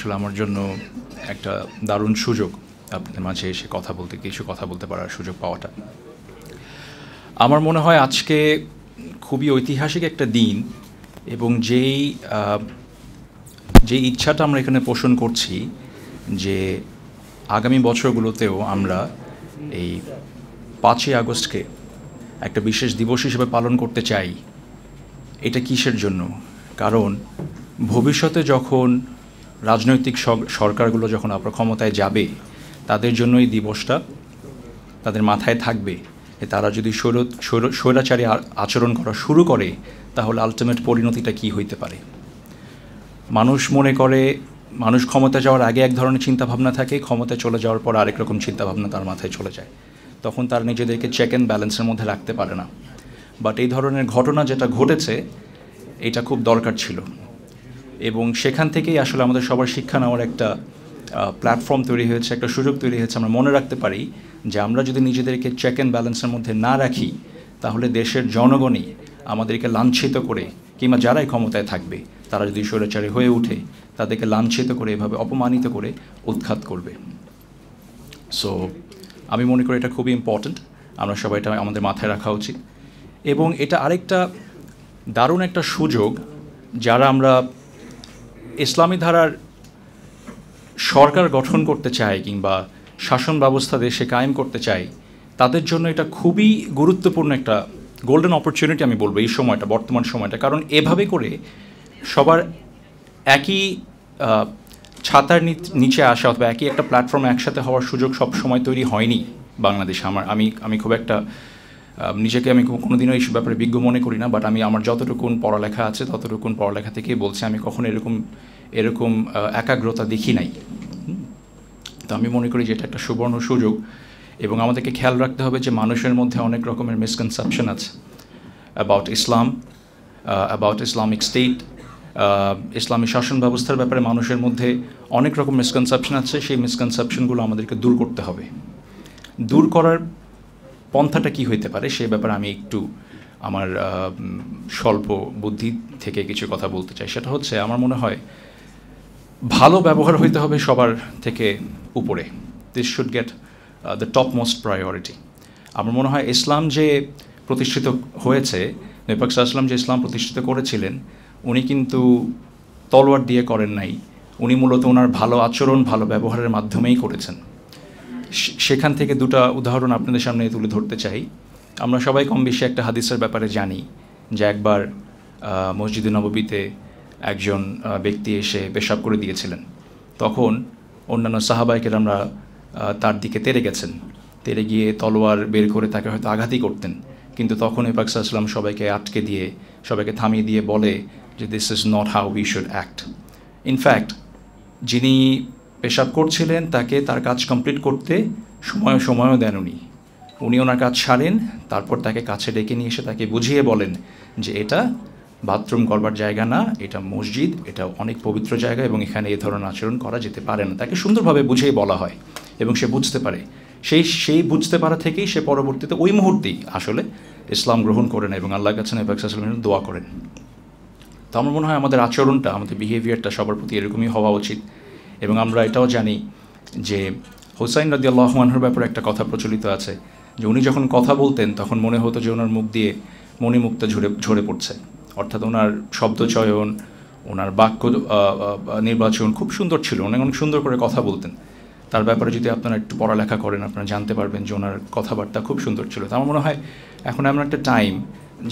আসলে আমার জন্য একটা দারুণ সুযোগ আপনাদের মাঝে এসে কিছু কথা বলতে পারার সুযোগ পাওয়াটা। আমার মনে হয় আজকে খুবই ঐতিহাসিক একটা দিন, এবং যে ইচ্ছাটা আমরা এখানে পোষণ করছি যে আগামী বছরগুলোতেও আমরা এই 5ই আগস্টকে একটা বিশেষ দিবস হিসেবে পালন করতে চাই। এটা কিসের জন্য? কারণ ভবিষ্যতে যখন রাজনৈতিক সরকারগুলো যখন আপনার ক্ষমতায় যাবে, তাদের জন্য এই দিবসটা তাদের মাথায় থাকবে। তারা যদি স্বৈরাচারী আচরণ করা শুরু করে, তাহলে আলটিমেট পরিণতিটা কী হইতে পারে। মানুষ মনে করে মানুষ ক্ষমতা যাওয়ার আগে এক ধরনের চিন্তাভাবনা থাকে, ক্ষমতায় চলে যাওয়ার পর আরেক রকম চিন্তাভাবনা তার মাথায় চলে যায়। তখন তারা নিজেদেরকে চেক অ্যান্ড ব্যালেন্সের মধ্যে রাখতে পারে না। বাট এই ধরনের ঘটনা যেটা ঘটেছে, এটা খুব দরকার ছিল, এবং সেখান থেকেই আসলে আমাদের সবার শিক্ষা নেওয়ার একটা প্ল্যাটফর্ম তৈরি হয়েছে, একটা সুযোগ তৈরি হয়েছে। আমরা মনে রাখতে পারি যে আমরা যদি নিজেদেরকে চেক অ্যান্ড ব্যালেন্সের মধ্যে না রাখি, তাহলে দেশের জনগণই আমাদেরকে লাঞ্ছিত করে, কিংবা যারাই ক্ষমতায় থাকবে তারা যদি স্বৈরাচারী হয়ে ওঠে, তাদেরকে লাঞ্ছিত করে, এভাবে অপমানিত করে উৎখাত করবে। সো আমি মনে করি এটা খুবই ইম্পর্ট্যান্ট, আমরা সবাই এটা আমাদের মাথায় রাখা উচিত। এবং এটা আরেকটা দারুণ একটা সুযোগ, যারা আমরা ইসলামী ধারার সরকার গঠন করতে চাই কিংবা শাসন ব্যবস্থা দেশে কায়েম করতে চাই, তাদের জন্য এটা খুবই গুরুত্বপূর্ণ একটা গোল্ডেন অপরচুনিটি আমি বলবো এই সময়টা, বর্তমান সময়টা। কারণ এভাবে করে সবার একই ছাতার নিচে আসা অথবা একই একটা প্ল্যাটফর্মে একসাথে হওয়ার সুযোগ সব সময় তৈরি হয়নি বাংলাদেশে। আমি খুব একটা নিজেকে আমি কোনোদিনও এই ব্যাপারে বিজ্ঞ মনে করি না, বাট আমি আমার যতটুকুন পড়ালেখা আছে ততটুকুন পড়ালেখা থেকেই বলছি, আমি কখনো এরকম একাগ্রতা দেখি নাই। তো আমি মনে করি যে এটা একটা সুবর্ণ সুযোগ, এবং আমাদেরকে খেয়াল রাখতে হবে যে মানুষের মধ্যে অনেক রকমের মিসকনসেপশন আছে about Islam, about Islamic state, ইসলামী শাসন ব্যবস্থার ব্যাপারে মানুষের মধ্যে অনেক রকম মিসকনসেপশন আছে। সেই মিসকনসেপশনগুলো আমাদেরকে দূর করতে হবে। দূর করার পন্থাটা কী হইতে পারে সে ব্যাপারে আমি একটু আমার স্বল্প বুদ্ধি থেকে কিছু কথা বলতে চাই। সেটা হচ্ছে, আমার মনে হয় ভালো ব্যবহার হইতে হবে সবার থেকে উপরে। This should get the top most priority. আমার মনে হয় ইসলাম যে প্রতিষ্ঠিত হয়েছে, নবী পাক সাল্লাল্লাহু আলাইহি ওয়াসাল্লাম যে ইসলাম প্রতিষ্ঠিত করেছিলেন, উনি কিন্তু তলোয়ার দিয়ে করেন নাই। উনি মূলত ওনার ভালো আচরণ, ভালো ব্যবহারের মাধ্যমেই করেছেন। সেখান থেকে দুটো উদাহরণ আপনাদের সামনে তুলে ধরতে চাই। আমরা সবাই কম বেশি একটা হাদিসের ব্যাপারে জানি যে একবার মসজিদে নববীতে একজন ব্যক্তি এসে পেশাব করে দিয়েছিলেন। তখন অন্যান্য সাহাবায়ে কেরামরা তার দিকে তেড়ে গেছেন, তেড়ে গিয়ে তলোয়ার বের করে তাকে হয়তো আঘাতই করতেন। কিন্তু তখন নবী পাক সাল্লাল্লাহু আলাইহি ওয়াসাল্লাম সবাইকে আটকে দিয়ে, সবাইকে থামিয়ে দিয়ে বলে যে this is not how we should act. In fact যিনি পেশাব করছিলেন তাকে তার কাজ কমপ্লিট করতে সময়ও দেন উনি ওনার কাজ সারেন, তারপর তাকে কাছে ডেকে নিয়ে এসে তাকে বুঝিয়ে বলেন যে এটা বাথরুম করবার জায়গা না, এটা মসজিদ, এটা অনেক পবিত্র জায়গা, এবং এখানে এই ধরনের আচরণ করা যেতে পারে না। তাকে সুন্দরভাবে বুঝিয়ে বলা হয় এবং সে বুঝতে পারে। সেই বুঝতে পারা থেকেই সে পরবর্তীতে ওই মুহূর্তেই আসলে ইসলাম গ্রহণ করেন এবং আল্লাহর কাছে নবী পাক সাল্লাল্লাহু আলাইহি ওয়াসাল্লামের দোয়া করেন। তো আমার মনে হয় আমাদের আচরণটা, আমাদের বিহেভিয়ারটা সবার প্রতি এরকমই হওয়া উচিত। এবং আমরা এটাও জানি যে হুসাইন রাদিয়াল্লাহু আনহুর ব্যাপারে একটা কথা প্রচলিত আছে যে উনি যখন কথা বলতেন তখন মনে হতো যে ওনার মুখ দিয়ে মণিমুক্তা ঝরে পড়ছে। অর্থাৎ ওনার শব্দচয়ন, ওনার বাক্য নির্বাচন খুব সুন্দর ছিল, অনেক সুন্দর করে কথা বলতেন। তার ব্যাপারে যদি আপনারা একটু পড়ালেখা করেন, আপনারা জানতে পারবেন যে ওনার কথাবার্তা খুব সুন্দর ছিল। তো আমার মনে হয় এখন এমন একটা টাইম,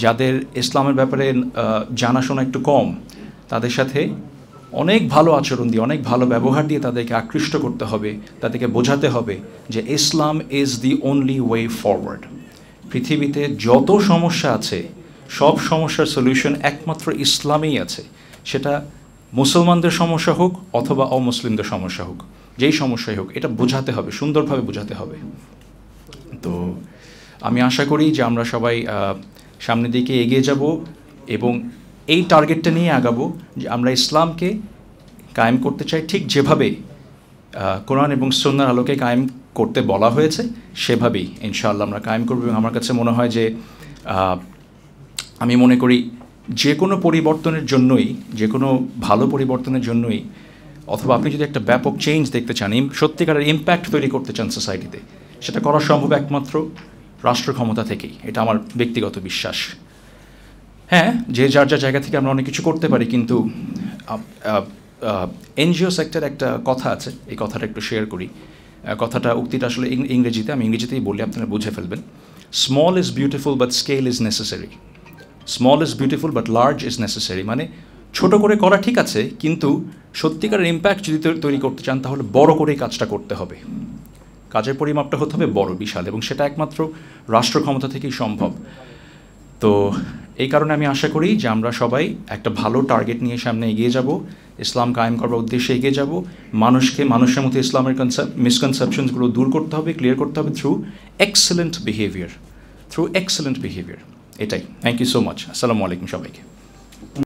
যাদের ইসলামের ব্যাপারে জানাশোনা একটু কম, তাদের সাথে অনেক ভালো আচরণ দিয়ে, অনেক ভালো ব্যবহার দিয়ে তাদেরকে আকৃষ্ট করতে হবে, তাদেরকে বোঝাতে হবে যে Islam is the only way forward. পৃথিবীতে যত সমস্যা আছে, সব সমস্যার সলিউশন একমাত্র ইসলামেই আছে। সেটা মুসলমানদের সমস্যা হোক অথবা অমুসলিমদের সমস্যা হোক, যেই সমস্যাই হোক, এটা বোঝাতে হবে, সুন্দরভাবে বোঝাতে হবে। তো আমি আশা করি যে আমরা সবাই সামনের দিকে এগিয়ে যাব এবং এই টার্গেটটা নিয়ে আগাবো যে আমরা ইসলামকে কায়েম করতে চাই ঠিক যেভাবে কোরআন এবং সুন্নাহর আলোকে কায়েম করতে বলা হয়েছে, সেভাবেই ইনশাআল্লাহ আমরা কায়েম করব। এবং আমার কাছে মনে হয় যে আমি মনে করি যে কোনো পরিবর্তনের জন্যই, যে কোনো ভালো পরিবর্তনের জন্যই অথবা আপনি যদি একটা ব্যাপক চেঞ্জ দেখতে চান, সত্যিকারের ইম্প্যাক্ট তৈরি করতে চান সোসাইটিতে, সেটা করা সম্ভব একমাত্র রাষ্ট্র ক্ষমতা থেকেই। এটা আমার ব্যক্তিগত বিশ্বাস। হ্যাঁ, যে যার যার জায়গা থেকে আমরা অনেক কিছু করতে পারি, কিন্তু এনজিও সেক্টর একটা কথা আছে, এই কথাটা একটু শেয়ার করি। কথাটা, উক্তিটা আসলে ইংরেজিতে, আমি ইংরেজিতেই বলি, আপনারা বুঝে ফেলবেন। Small is beautiful but scale is necessary. Small is beautiful but large is necessary. মানে ছোট করে করা ঠিক আছে, কিন্তু সত্যিকারের ইম্প্যাক্ট যদি তৈরি করতে চান তাহলে বড় করেই কাজটা করতে হবে। কাজের পরিমাপটা হতে হবে বড়, বিশাল, এবং সেটা একমাত্র রাষ্ট্র ক্ষমতা থেকেই সম্ভব। তো এই কারণে আমি আশা করি যে আমরা সবাই একটা ভালো টার্গেট নিয়ে সামনে এগিয়ে যাব, ইসলাম কায়েম করবার উদ্দেশ্যে এগিয়ে যাব। মানুষের মধ্যে ইসলামের মিসকনসেপশনসগুলো দূর করতে হবে, ক্লিয়ার করতে হবে থ্রু এক্সেলেন্ট বিহেভিয়ার। এটাই। Thank you so much. আসসালামু আলাইকুম সবাইকে।